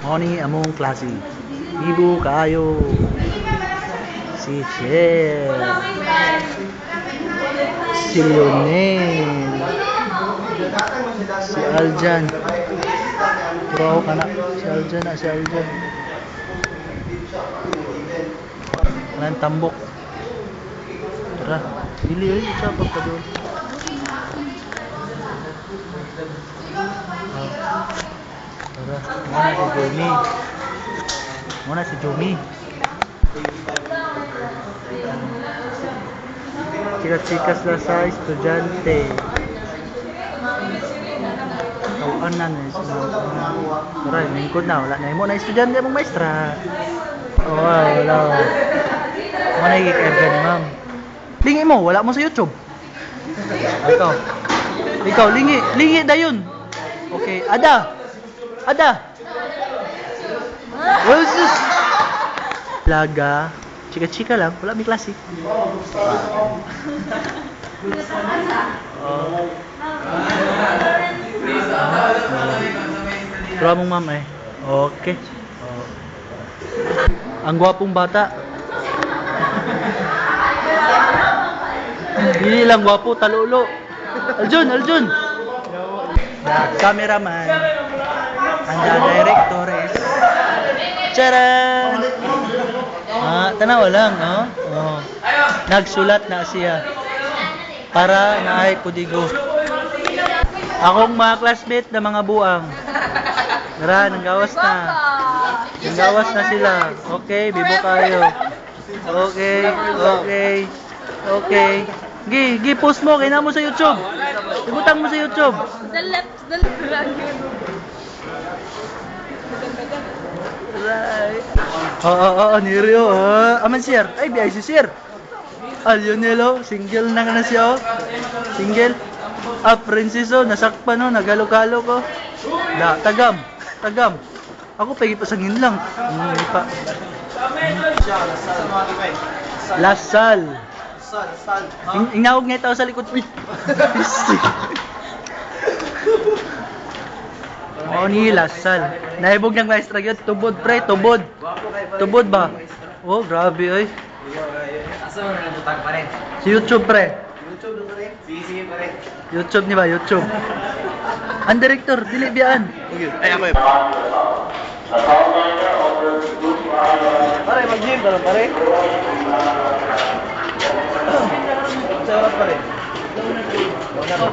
Moni among klase. Ibu kayo. Si Cher. Si Lionel. Si Aljan. Puro ka na. Si Aljan na, si Aljan. Kanan tambok. Tara. Dili sa pagkadol. Tara. Muna si Jomi. Chika-chikas na sa estudyante. Tawanan eh. Tara, lingkod na. Wala na mo na estudyante mong maestra. Wala. Wala nagkikib ka ni ma'am. Lingi mo, wala mo sa YouTube. Ikaw, lingi dayon. Okay, ada. What's this? Laga, chika-chika lang, wala may klase. Tara mong ma'am eh. Okay. Ang gwapong bata. Hindi lang gwapo, talulo. Aljun. Cameraman. And the director is Charan! Tanawa lang, oh. Nagsulat na siya para naay kudigo. Akong mga classmate na mga buang. Tara, nanggawas na sila. Okay, bibo kayo. Okay. Gi post mo, kaya mo sa YouTube. Ibutang mo sa YouTube. The left. Right. Nirio. Aman sir. Ay, BIC sir. Lionel, single na siya. Single. Princeso, nasakpan no, nagalo-galo ko. Tagam. Ako pagi pasangin lang. Pa. Lasal. Inawag nga ito sa likod. Uy. Ni Lasal. Naibog ng maestra yun. Tubod pre, tubod. Tubod ba? Oh, grabe ay. Asa mo nabutang pa rin? Si YouTube pre. Sige pa rin. YouTube ni ba? YouTube. Ang director, dili biyaan. Ay, ako eh. Pare, mag-gym ka lang pare. Sa oras pare. Dapat.